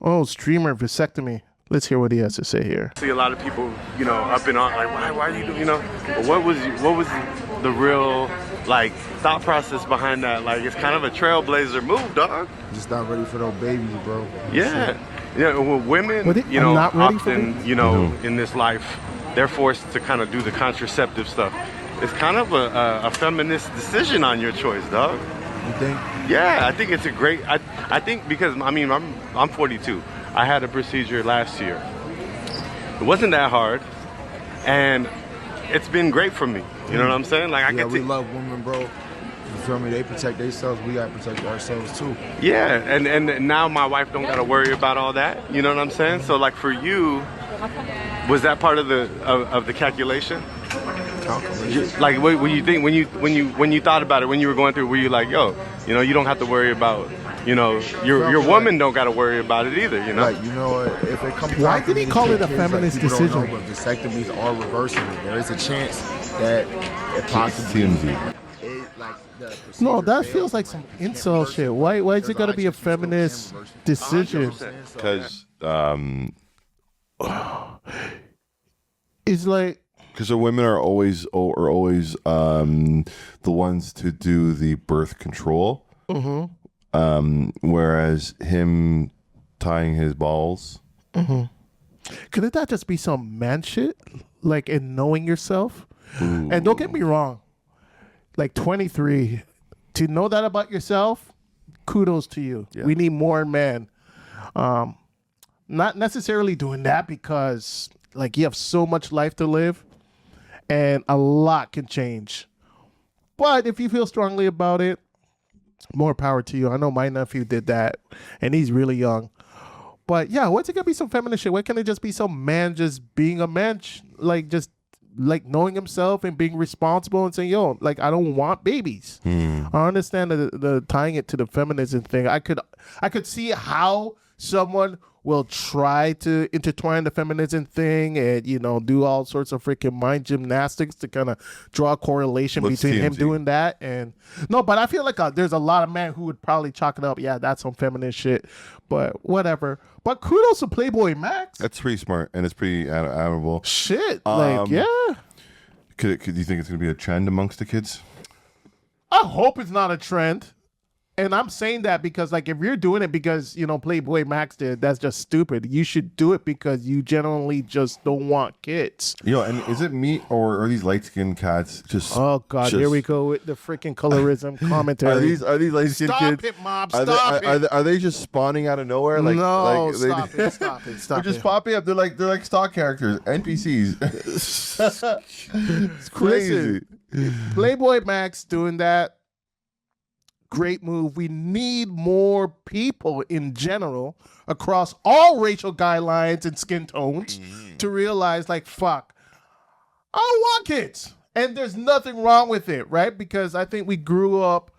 Oh, streamer vasectomy. Let's hear what he has to say here. See a lot of people, up and on, like, why are you doing, But what was the real, like, thought process behind that? Like, it's kind of a trailblazer move, dog. Just not ready for no babies, bro. Yeah. Yeah, well, women, not ready for often, in this life, they're forced to kind of do the contraceptive stuff. It's kind of a feminist decision on your choice, dog. You think? Yeah, I think it's a great, I think because, I'm 42. I had a procedure last year. It wasn't that hard, and it's been great for me. You know what I'm saying? Like, we love women, bro. You feel me? They protect themselves. We gotta protect ourselves too. Yeah, and now my wife don't gotta worry about all that. You know what I'm saying? So, like, for you, was that part of the calculation? Like, what you think when you thought about it, when you were going through, were you like, yo, you don't have to worry about. Your woman don't got to worry about it either, Like, if it comes why did he call it a feminist decision? Don't know, but vasectomies are reversible. There is a chance that it possibly No, that feels like some incel shit. Why is it got to be a feminist decision? Because it's like, because the women are always the ones to do the birth control. mm-hmm. Whereas him tying his balls. Mm-hmm. Couldn't that just be some man shit? Like, in knowing yourself? Ooh. And don't get me wrong, like 23, to know that about yourself, kudos to you. Yeah. We need more men. Not necessarily doing that because, like, you have so much life to live and a lot can change. But if you feel strongly about it, more power to you. I know my nephew did that, and he's really young. But yeah, what's it gonna be some feminist shit? Why can't it just be some man just being a man, just knowing himself and being responsible and saying, "Yo, like, I don't want babies." I understand the tying it to the feminism thing. I could see how someone will try to intertwine the feminism thing and do all sorts of freaking mind gymnastics to kind of draw a correlation between him doing that and no, but I feel like there's a lot of men who would probably chalk it up. Yeah, that's some feminist shit, but whatever. But kudos to Playboy Max. That's pretty smart and it's pretty admirable. Shit, yeah. Could you think it's gonna be a trend amongst the kids? I hope it's not a trend. And I'm saying that because, like, if you're doing it because, Playboy Max did, that's just stupid. You should do it because you genuinely just don't want kids. And is it me or are these light-skinned cats just... Oh, God, here we go with the freaking colorism commentary. Are these light-skinned kids? Stop it, Mom, stop it. Are they just spawning out of nowhere? No, stop it. They're just popping up. They're like stock characters, NPCs. It's crazy. Listen, Playboy Max doing that. Great move. We need more people in general across all racial guidelines and skin tones to realize, like, fuck, I don't want kids. And there's nothing wrong with it, right? Because I think we grew up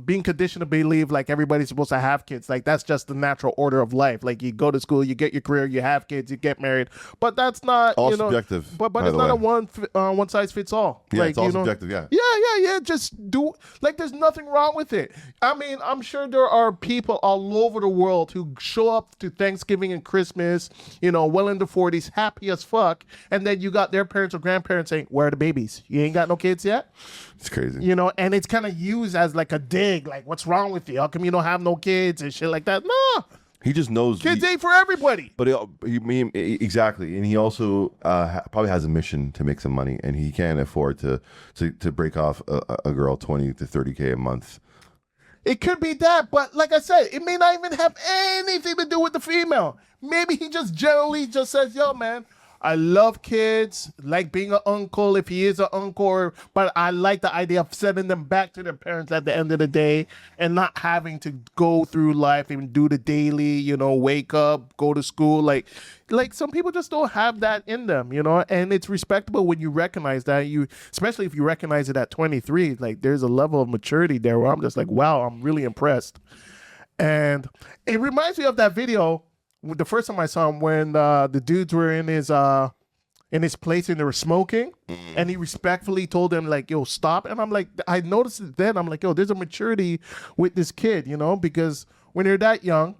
being conditioned to believe like everybody's supposed to have kids. Like, that's just the natural order of life. Like, you go to school, you get your career, you have kids, you get married. But that's not all subjective. But it's not a one size fits all. Yeah, like, it's all subjective. Yeah. Yeah. Just do, like, there's nothing wrong with it. I mean, I'm sure there are people all over the world who show up to Thanksgiving and Christmas, well in the 40s, happy as fuck, and then you got their parents or grandparents saying, "Where are the babies? You ain't got no kids yet." It's crazy. And it's kind of used as like a dig, like, what's wrong with you? How come you don't have no kids and shit like that? No. He just knows. Kids ain't for everybody. But exactly. And he also probably has a mission to make some money, and he can't afford to break off a girl 20 to 30K a month. It could be that, but like I said, it may not even have anything to do with the female. Maybe he just generally just says, "Yo, man, I love kids, like being an uncle if he is an uncle, but I like the idea of sending them back to their parents at the end of the day and not having to go through life and do the daily, wake up, go to school. Like some people just don't have that in them, and it's respectable when you recognize that. Especially if you recognize it at 23, like, there's a level of maturity there where I'm just like, wow, I'm really impressed. And it reminds me of that video. The first time I saw him, when the dudes were in his place and they were smoking, and he respectfully told them, like, "Yo, stop." And I'm like, I noticed it then. I'm like, yo, there's a maturity with this kid, because when you're that young,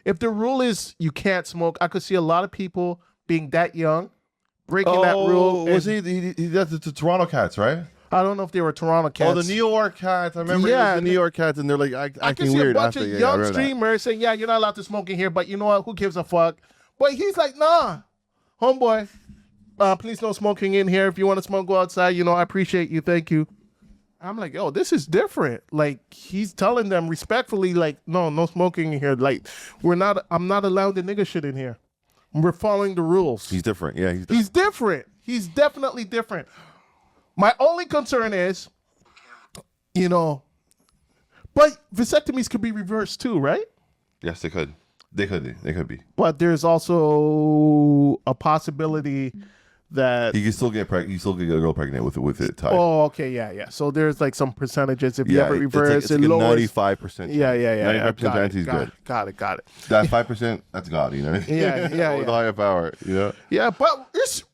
if the rule is you can't smoke, I could see a lot of people being that young, breaking that rule. Was and- that's the Toronto Cats, right? I don't know if they were Toronto cats. Oh, the New York Cats. I remember Yeah, the New York Cats, and they're like I can acting see weird a bunch after. of Yeah, I young remember that. streamers saying, yeah, you're not allowed to smoke in here, but you know what? Who gives a fuck? But he's like, nah, homeboy, please no smoking in here. If you want to smoke, go outside. You know, I appreciate you. Thank you. I'm like, yo, this is different. Like, he's telling them respectfully, like, no smoking in here. Like, I'm not allowed the nigga shit in here. We're following the rules. He's different. Yeah, He's different. He's definitely different. My only concern is, you know, but vasectomies could be reversed too, right? Yes, they could. They could be. But there's also a possibility that You can still get pregnant. You still get a girl pregnant with it tied. oh, okay, yeah. So there's like some percentages if you yeah, have it reversed, it's like it a lowers. 95%. Yeah. 95% Got chance it, he's good. Got it. That 5%, that's God, you know. Yeah. With a higher power, you know. Yeah, but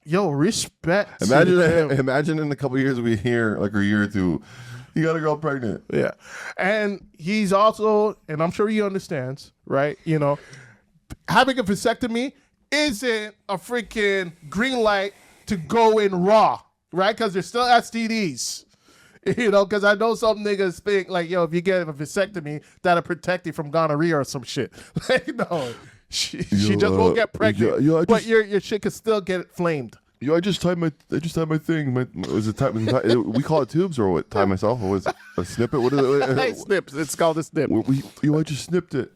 respect. to Imagine, him. imagine in a couple of years we hear like a year or two, you got a girl pregnant. Yeah. And he's also, and I'm sure he understands, right? You know, having a vasectomy isn't a freaking green light to go in raw, right? Because there's still STDs. You know, because I know some niggas think like, yo, if you get a vasectomy, that'll protect you from gonorrhea or some shit. Like, no, she just won't get pregnant. But your shit could still get flamed. Yo, I just tied my thing. Was it we call it tubes or what? Tie myself or was it a snippet? What is it? Hey, snips. It's called a snip. I just snipped it.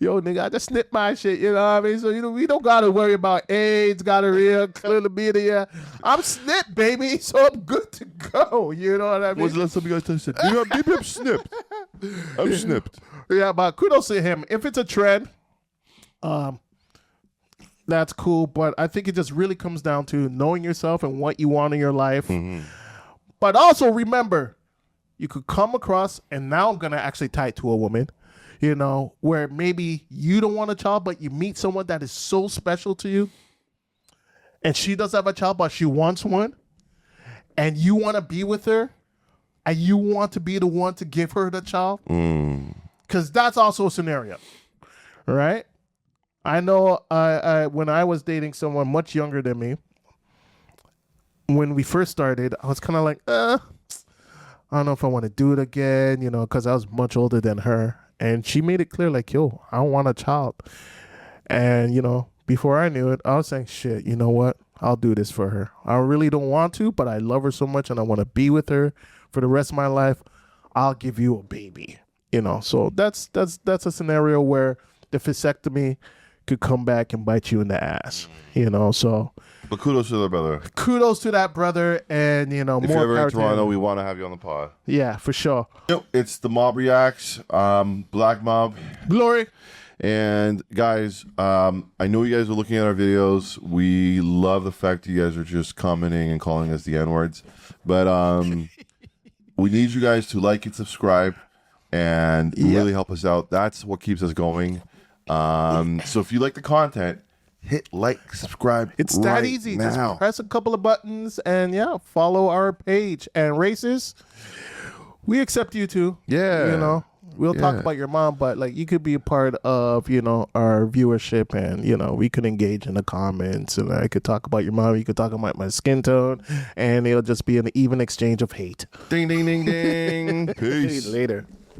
Yo, nigga, I just snipped my shit, you know what I mean? So, you know, we don't got to worry about AIDS, gonorrhea, chlamydia. I'm snipped, baby, so I'm good to go, you know what I mean? When's the last time you guys said, maybe I'm snipped? I'm snipped. Yeah, but kudos to him. If it's a trend, that's cool, but I think it just really comes down to knowing yourself and what you want in your life. Mm-hmm. But also remember, you could come across, and now I'm going to actually tie it to a woman, you know, where maybe you don't want a child, but you meet someone that is so special to you, and she does have a child, but she wants one, and you want to be with her, and you want to be the one to give her the child, because that's also a scenario, right? I know when I was dating someone much younger than me, when we first started, I was kind of like, I don't know if I want to do it again, you know, because I was much older than her. And she made it clear, like, yo, I want a child. And, you know, before I knew it, I was saying, shit, you know what? I'll do this for her. I really don't want to, but I love her so much and I want to be with her for the rest of my life. I'll give you a baby, you know. So that's a scenario where the vasectomy could come back and bite you in the ass, you know. So, But kudos to the brother. kudos to that brother, and you know, If more you're ever power in to Toronto, him. we want to have you on the pod. Yeah, for sure. It's the Mob Reacts, Black Mob. Glory. And guys, I know you guys are looking at our videos. We love the fact that you guys are just commenting and calling us the N-words. But we need you guys to like and subscribe and really help us out. That's what keeps us going. So if you like the content, hit like, subscribe. It's right that easy. now. Just press a couple of buttons and follow our page. And races, we accept you too. Yeah. You know, we'll talk about your mom, but like you could be a part of, you know, our viewership, and you know, we could engage in the comments, and I could talk about your mom, you could talk about my skin tone, and it'll just be an even exchange of hate. Ding, ding, ding, ding. Peace. Later.